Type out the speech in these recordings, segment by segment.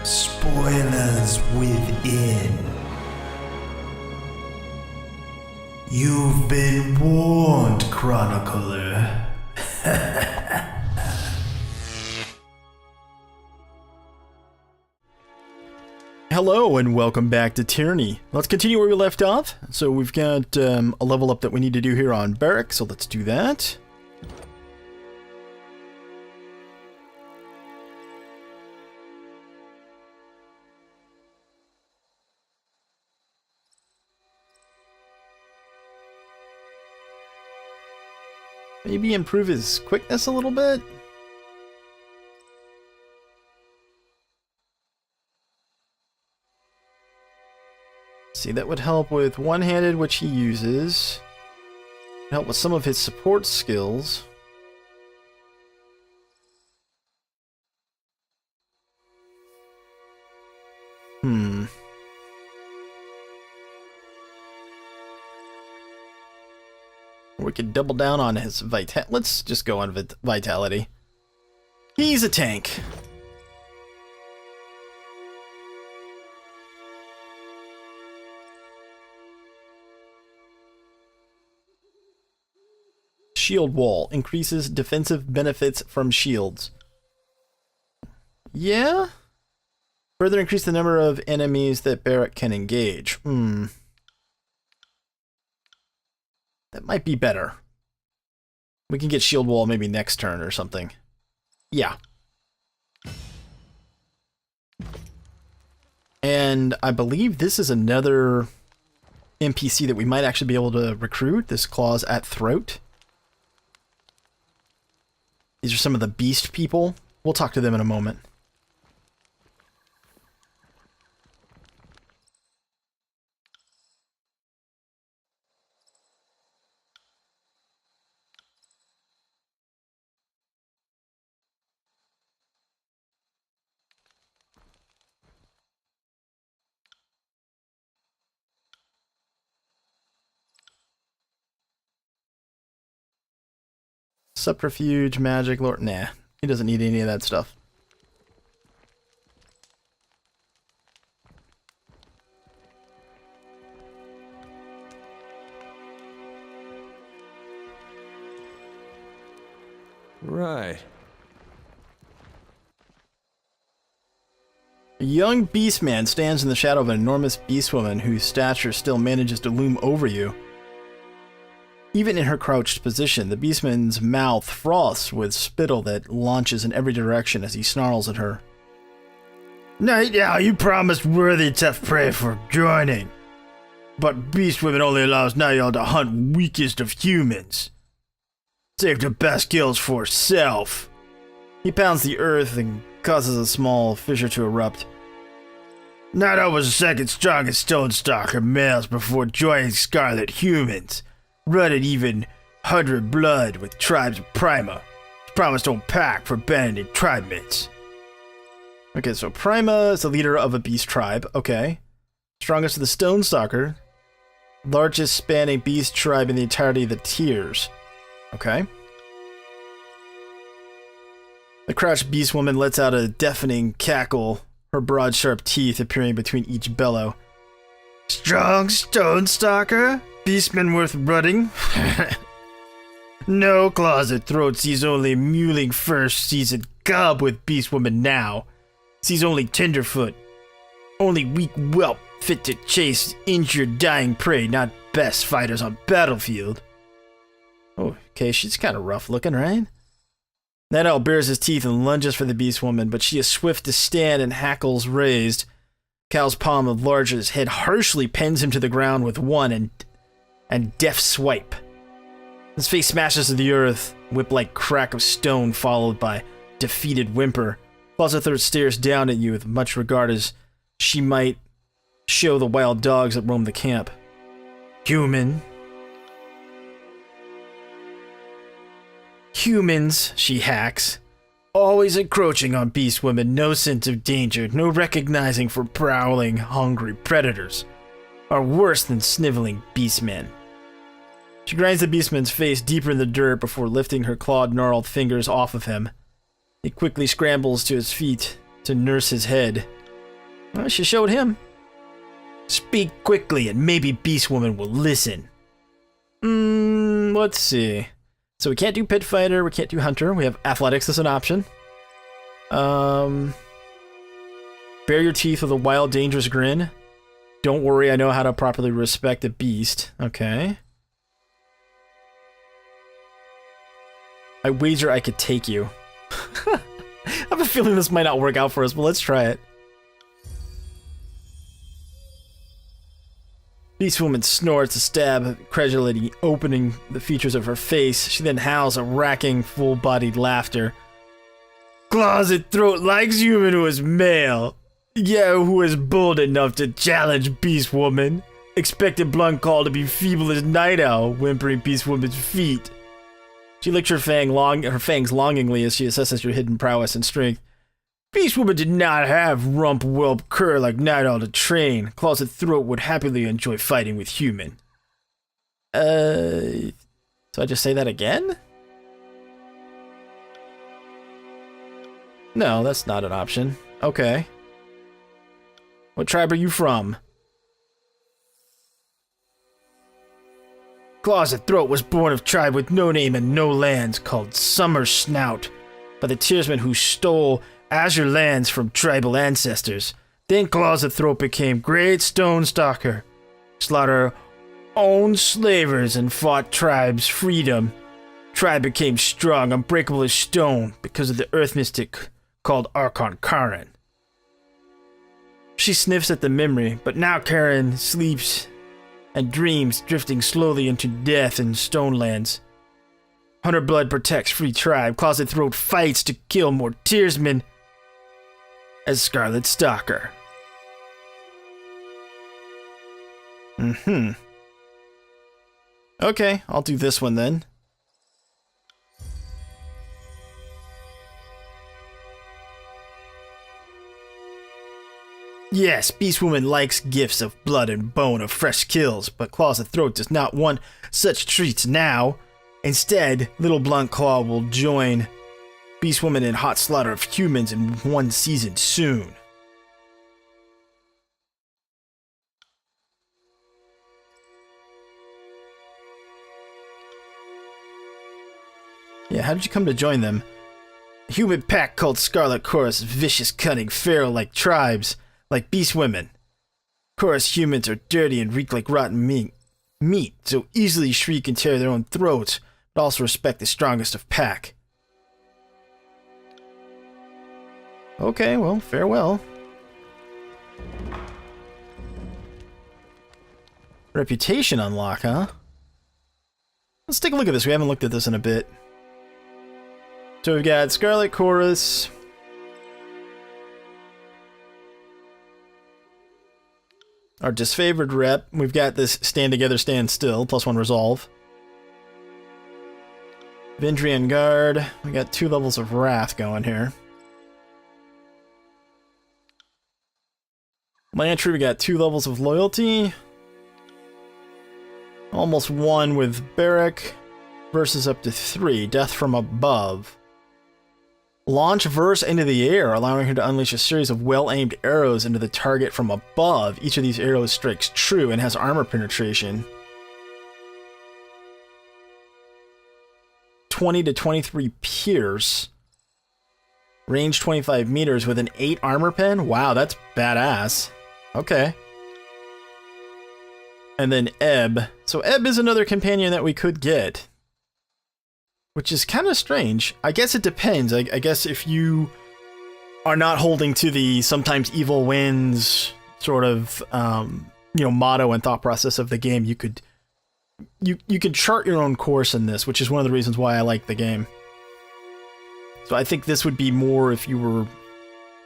Spoilers within. You've been warned, Chronicler. Hello and welcome back to Tyranny. Let's continue where we left off. So we've got a level up that we need to do here on Barrack, so let's do that. Maybe improve his quickness a little bit. See, that would help with one-handed, which he uses. Help with some of his support skills. We could double down on his vitality. Let's just go on vitality. He's a tank. Shield wall increases defensive benefits from shields. Yeah? Further increase the number of enemies that Barrack can engage. That might be better. We can get shield wall maybe next turn or something. Yeah. And I believe this is another NPC that we might actually be able to recruit. This claws at throat. These are some of the beast people. We'll talk to them in a moment. Subterfuge, magic, lord. Nah, he doesn't need any of that stuff. Right. A young beastman stands in the shadow of an enormous beastwoman whose stature still manages to loom over you. Even in her crouched position, the beastman's mouth froths with spittle that launches in every direction as he snarls at her. Night Owl, you promised worthy tough prey for joining. But beastwoman only allows Night Owl to hunt weakest of humans. Save the best kills for self. He pounds the earth and causes a small fissure to erupt. Night Owl was the second strongest stone stalker males before joining Scarlet humans. Running even 100 blood with tribes of Prima. Promised to pack for banded tribe mates. Okay, so Prima is the leader of a beast tribe. Okay. Strongest of the Stone Stalker. Largest spanning beast tribe in the entirety of the tiers. Okay. The crouched beast woman lets out a deafening cackle, her broad sharp teeth appearing between each bellow. Strong Stone Stalker? Beastman worth running? No closet throat sees only mewling first seasoned gob with beastwoman now. Sees only tenderfoot. Only weak whelp fit to chase injured dying prey, not best fighters on battlefield. Oh, okay, she's kind of rough looking, right? Night Owl bares his teeth and lunges for the beastwoman, but she is swift to stand and hackles raised. Cal's palm of largest head harshly pins him to the ground with one and deft swipe. His face smashes to the earth, whip-like crack of stone followed by defeated whimper. Closet Third stares down at you with much regard as she might show the wild dogs that roam the camp. Human. Humans, she hacks. Always encroaching on beast women, no sense of danger, no recognizing for prowling, hungry predators. Are worse than sniveling beastmen. She grinds the beastman's face deeper in the dirt before lifting her clawed, gnarled fingers off of him. He quickly scrambles to his feet to nurse his head. Well, she showed him. Speak quickly and maybe Beastwoman will listen. Let's see. So we can't do Pit Fighter, we can't do Hunter. We have Athletics as an option. Bare your teeth with a wild, dangerous grin. Don't worry, I know how to properly respect a beast. Okay. I wager I could take you. I have a feeling this might not work out for us, but let's try it. Beastwoman snorts a stab, incredulity opening the features of her face. She then howls a racking, full-bodied laughter. Closet throat likes human who is male. Yeah, who is bold enough to challenge Beastwoman. Expected blunt call to be feeble as night owl, whimpering Beastwoman's feet. She licks her fangs longingly as she assesses your hidden prowess and strength. Beastwoman did not have rump whelp cur like Night Owl to train. Closet Throat would happily enjoy fighting with human. So I just say that again? No, that's not an option. Okay. What tribe are you from? Closet Throat was born of tribe with no name and no lands called Summer Snout by the Tearsmen who stole Azure lands from tribal ancestors. Then Closet Throat became Great Stone Stalker, slaughter owned slavers and fought tribe's freedom. Tribe became strong, unbreakable as stone because of the earth mystic called Archon Karen. She sniffs at the memory, but now Karen sleeps and dreams, drifting slowly into death in Stonelands. Hunter Blood protects free tribe. Closet Throat fights to kill more Tearsmen as Scarlet Stalker. Okay, I'll do this one then. Yes, Beastwoman likes gifts of blood and bone of fresh kills, but Closet Throat does not want such treats now. Instead, Little Blunt Claw will join Beastwoman in hot slaughter of humans in one season soon. Yeah, how did you come to join them? A human pack called Scarlet Chorus, vicious, cunning, feral like tribes, like Beastwomen. Chorus humans are dirty and reek like rotten meat, so easily shriek and tear their own throats, but also respect the strongest of pack. Okay, well, farewell. Reputation unlock, huh? Let's take a look at this. We haven't looked at this in a bit. So we've got Scarlet Chorus. Our disfavored rep. We've got this Stand Together, Stand Still, +1 resolve. Vendrian Guard. We got 2 levels of Wrath going here. Lantry, we got 2 levels of Loyalty. Almost 1 with Barrack. Versus up to 3. Death from Above. Launch Verse into the air, allowing her to unleash a series of well-aimed arrows into the target from above. Each of these arrows strikes true and has armor penetration. 20 to 23 pierce. Range 25 meters with an 8 armor pen? Wow, that's badass. Okay. And then Ebb. So Ebb is another companion that we could get. Which is kind of strange. I guess it depends. I guess if you are not holding to the sometimes evil wins sort of, motto and thought process of the game, you could chart your own course in this, which is one of the reasons why I like the game. So I think this would be more if you were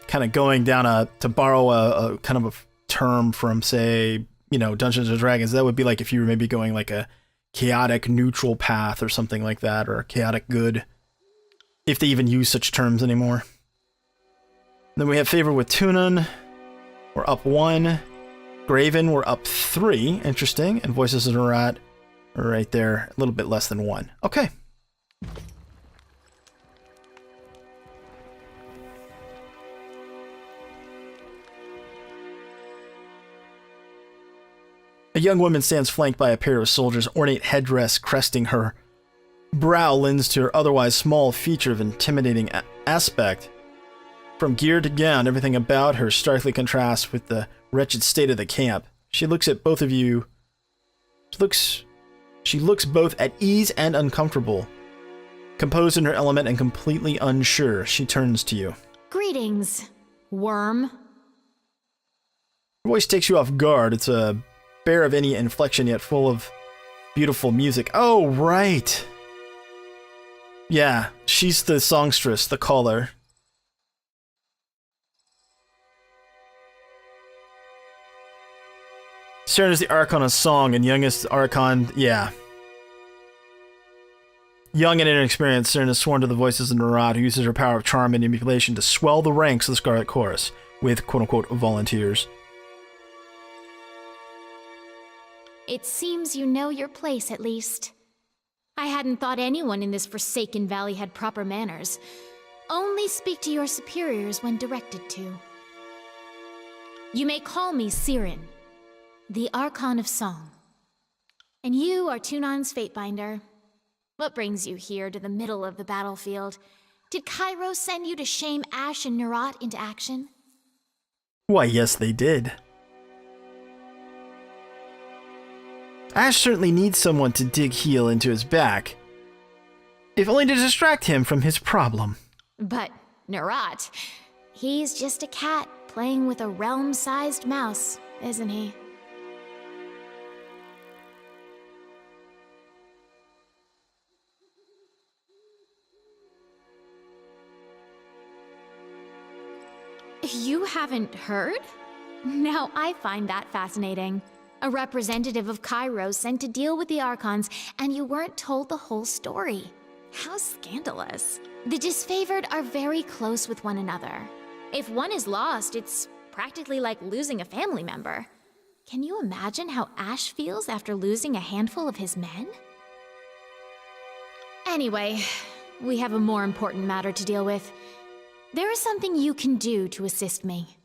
kind of going down to borrow a kind of a term from, say, Dungeons and Dragons. That would be like if you were maybe going like a chaotic neutral path or something like that, or chaotic good, if they even use such terms anymore. Then we have Favor with Tunon. We're up 1. Graven, we're up 3. Interesting. And Voices of the Rat are right there, a little bit less than 1. Okay. A young woman stands flanked by a pair of soldiers, ornate headdress cresting her brow lends to her otherwise small feature of intimidating aspect. From gear to gown, everything about her starkly contrasts with the wretched state of the camp. She looks at both of you. She looks both at ease and uncomfortable. Composed in her element and completely unsure, she turns to you. Greetings, worm. Her voice takes you off guard. It's bare of any inflection, yet full of beautiful music. Oh, right. Yeah, she's the songstress, the caller. Cern is the Archon of song, and youngest Archon, yeah. Young and inexperienced, Cern is sworn to the voices of Narad, who uses her power of charm and manipulation to swell the ranks of the Scarlet Chorus with quote-unquote volunteers. It seems you know your place, at least. I hadn't thought anyone in this forsaken valley had proper manners. Only speak to your superiors when directed to. You may call me Siren, the Archon of Song. And you are Tunan's Fatebinder. What brings you here to the middle of the battlefield? Did Kyros send you to shame Ash and Nerat into action? Why, yes, they did. Ash certainly needs someone to dig heel into his back, if only to distract him from his problem. But Nerat, he's just a cat playing with a realm-sized mouse, isn't he? You haven't heard? Now I find that fascinating. A representative of Kyros sent to deal with the Archons, and you weren't told the whole story. How scandalous. The disfavored are very close with one another. If one is lost, it's practically like losing a family member. Can you imagine how Ash feels after losing a handful of his men? Anyway, we have a more important matter to deal with. There is something you can do to assist me.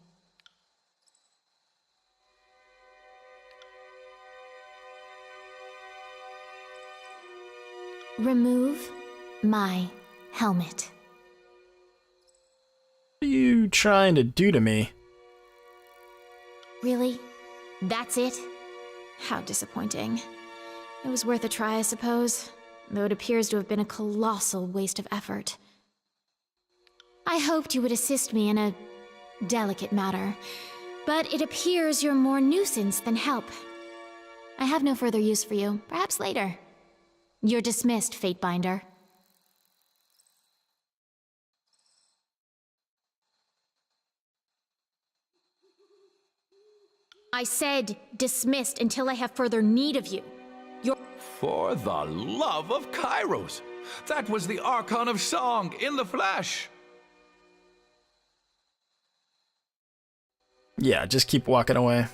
Remove my helmet. What are you trying to do to me? Really? That's it? How disappointing. It was worth a try, I suppose, though it appears to have been a colossal waste of effort. I hoped you would assist me in a delicate matter, but it appears you're more nuisance than help. I have no further use for you, perhaps later. You're dismissed, Fatebinder. I said dismissed until I have further need of you. For the love of Kyros! That was the Archon of Song in the flesh! Yeah, just keep walking away.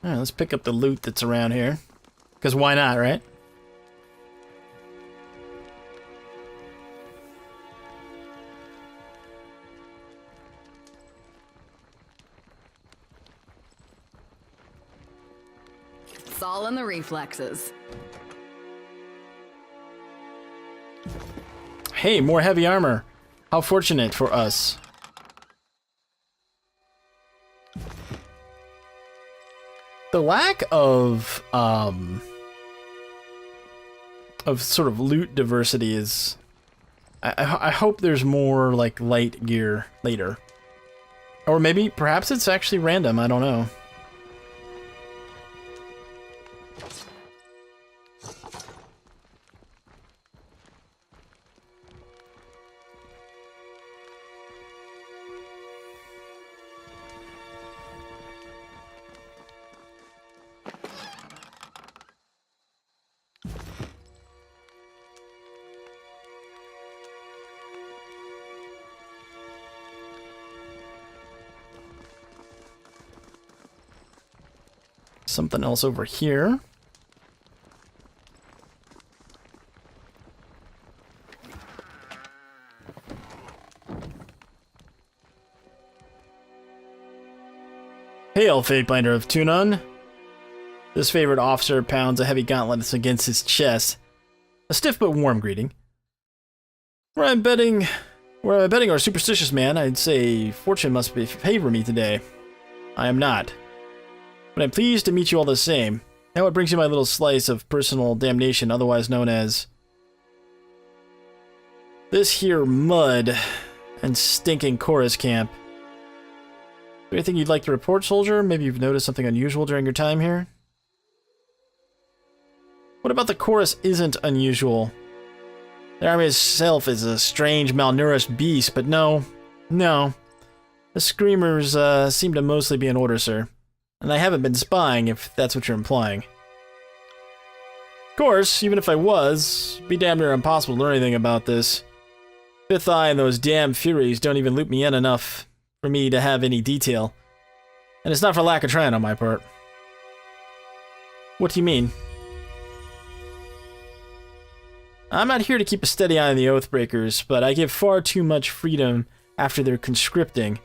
Alright, let's pick up the loot that's around here. Because why not, right? It's all in the reflexes. Hey, more heavy armor. How fortunate for us. The lack of sort of loot diversity is... I hope there's more, like, light gear later. Or maybe, perhaps it's actually random, I don't know. Something else over here. Hail, Fatebinder of Tunon. This favorite officer pounds a heavy gauntlet against his chest. A stiff but warm greeting. Where I'm a betting or superstitious man, I'd say fortune must favor me today. I am not. But I'm pleased to meet you all the same. Now it brings you my little slice of personal damnation, otherwise known as this here mud and stinking chorus camp. Anything you'd like to report, soldier? Maybe you've noticed something unusual during your time here? What about the chorus isn't unusual? The army itself is a strange, malnourished beast, but no. The screamers seem to mostly be in order, sir. And I haven't been spying, if that's what you're implying. Of course, even if I was, it'd be damn near impossible to learn anything about this. Fifth Eye and those damn Furies don't even loop me in enough for me to have any detail. And it's not for lack of trying on my part. What do you mean? I'm not here to keep a steady eye on the Oathbreakers, but I give far too much freedom after their conscripting.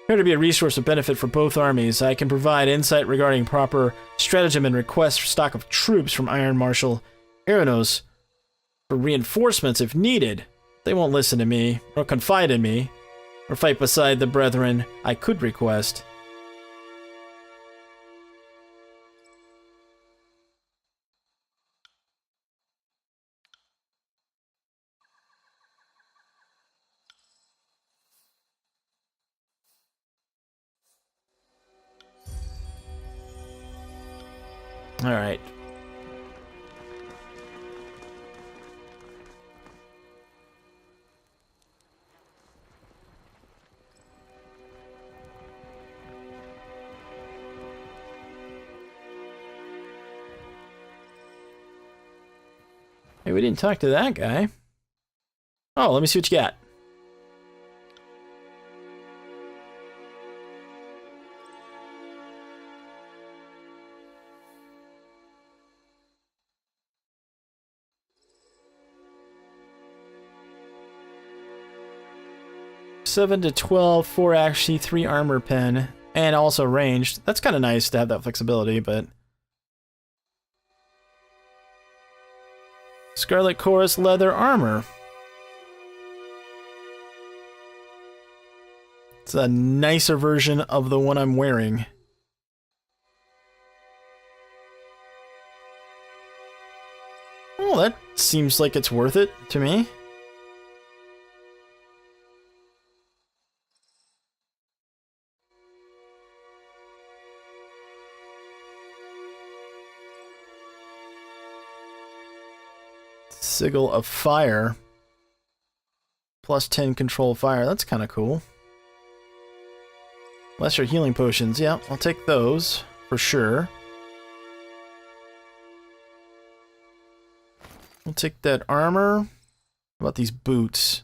Here to be a resource of benefit for both armies, I can provide insight regarding proper stratagem and request for stock of troops from Iron Marshal Eranos for reinforcements if needed. They won't listen to me, or confide in me, or fight beside the brethren I could request. Alright. Hey, we didn't talk to that guy. Oh, let me see what you got. Seven to 12, 4 actually, 3 armor pen, and also ranged. That's kind of nice to have that flexibility, but... Scarlet Chorus leather armor. It's a nicer version of the one I'm wearing. Well, that seems like it's worth it to me. Sigil of Fire. Plus 10 control fire. That's kind of cool. Lesser healing potions. Yeah, I'll take those for sure. We'll take that armor. How about these boots?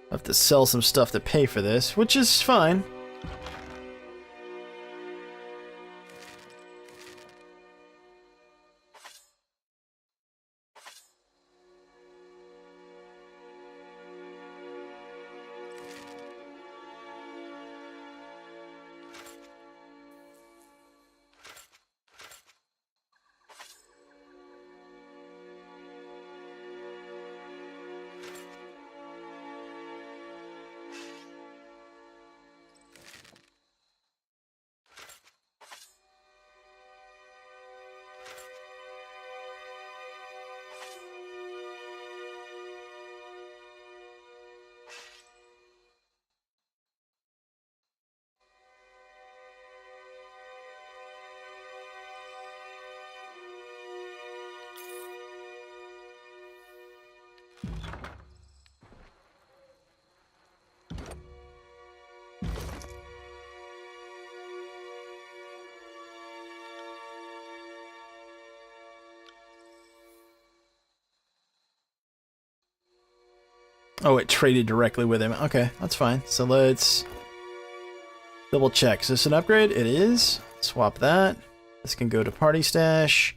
I have to sell some stuff to pay for this, which is fine. Oh, it traded directly with him. Okay, that's fine. So let's double check. Is this an upgrade? It is. Swap that. This can go to party stash.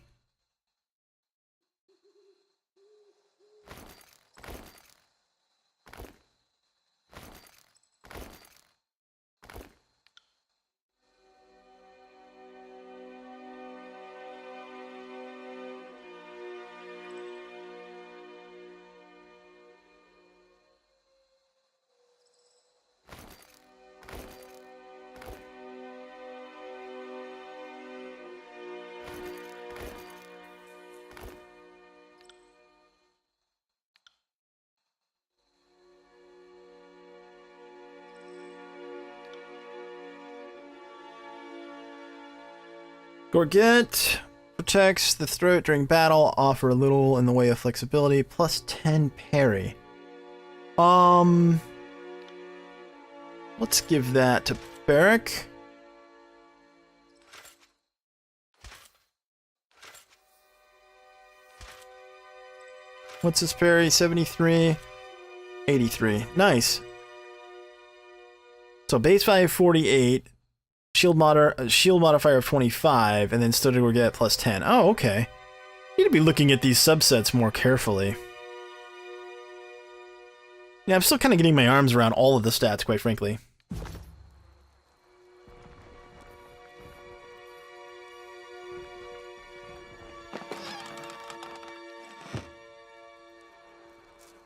Gorget protects the throat during battle, offer a little in the way of flexibility, plus 10 parry. Let's give that to Barrack. What's his parry? 73, 83. Nice. So base value 48. Shield modifier of 25, and then studded Gorget plus 10. Oh, okay. Need to be looking at these subsets more carefully. Yeah, I'm still kind of getting my arms around all of the stats, quite frankly.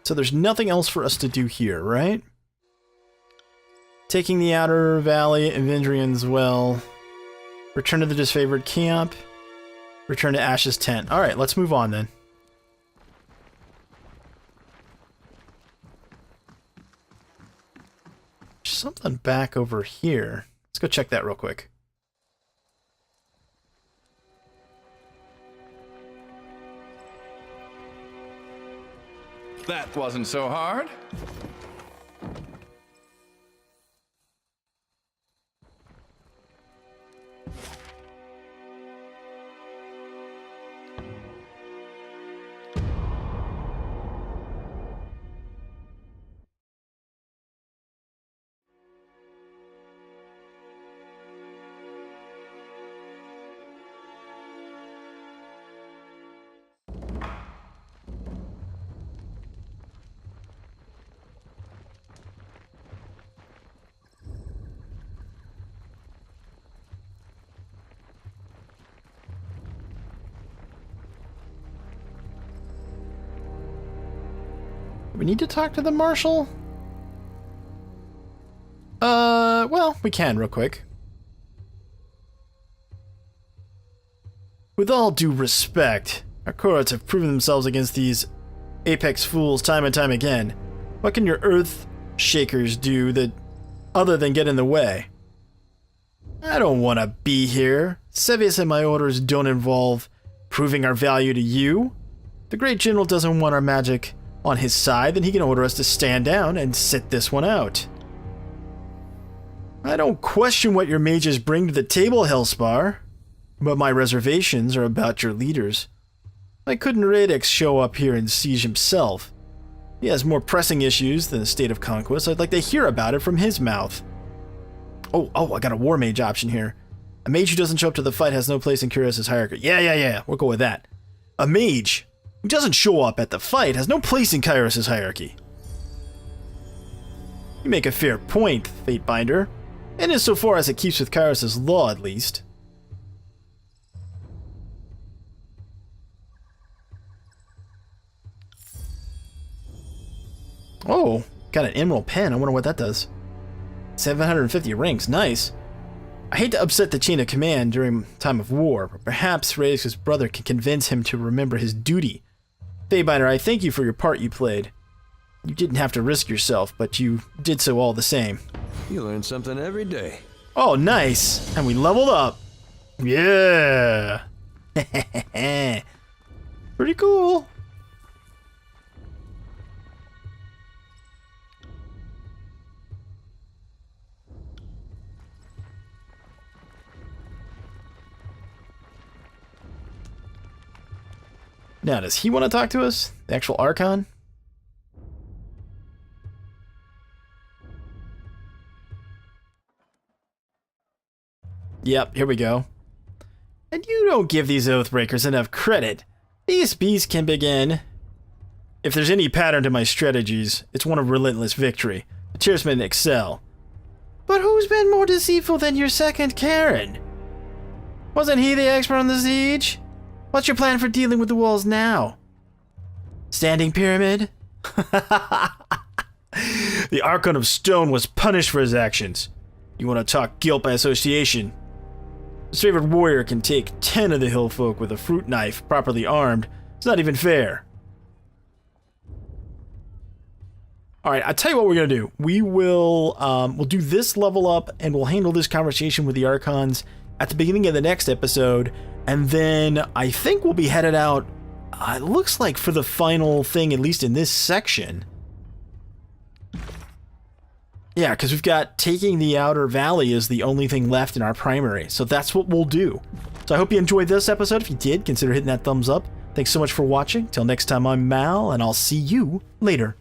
So there's nothing else for us to do here, right? Taking the outer valley, Avendrian's well. Return to the disfavored camp. Return to Ash's tent. Alright, let's move on then. Something back over here. Let's go check that real quick. That wasn't so hard. We need to talk to the marshal? Well, we can real quick. With all due respect, our cohorts have proven themselves against these apex fools time and time again. What can your earth shakers do that other than get in the way? I don't want to be here. Sevius and my orders don't involve proving our value to you. The great general doesn't want our magic on his side, then he can order us to stand down and sit this one out. I don't question what your mages bring to the table, Hellspar, but my reservations are about your leaders. Why couldn't Radix show up here and siege himself? He has more pressing issues than the state of conquest. I'd like to hear about it from his mouth. Oh, I got a war mage option here. A mage who doesn't show up to the fight has no place in Kyros' hierarchy. Yeah, we'll go with that. A mage who doesn't show up at the fight has no place in Kyros' hierarchy. You make a fair point, Fatebinder, and insofar as it keeps with Kyros' law, at least. Oh, got an emerald pen. I wonder what that does. 750 rings, nice. I hate to upset the chain of command during time of war, but perhaps Radix's brother can convince him to remember his duty. Fatebinder, I thank you for your part you played. You didn't have to risk yourself, but you did so all the same. You learn something every day. Oh, nice. And we leveled up. Yeah. Pretty cool. Now, does he want to talk to us? The actual Archon? Yep, here we go. And you don't give these Oathbreakers enough credit. These beasts can begin. If there's any pattern to my strategies, it's one of relentless victory. The Cheersmen excel. But who's been more deceitful than your second Karen? Wasn't he the expert on the siege? What's your plan for dealing with the walls now? Standing pyramid? The Archon of Stone was punished for his actions. You want to talk guilt by association? His favorite warrior can take 10 of the hill folk with a fruit knife, properly armed. It's not even fair. Alright, I'll tell you what we're going to do. We'll do this level up, and we'll handle this conversation with the Archons at the beginning of the next episode, and then I think we'll be headed out, it looks like for the final thing, at least in this section. Yeah, because we've got taking the Outer Valley is the only thing left in our primary, so that's what we'll do. So I hope you enjoyed this episode. If you did, consider hitting that thumbs up. Thanks so much for watching. Till next time, I'm Mal, and I'll see you later.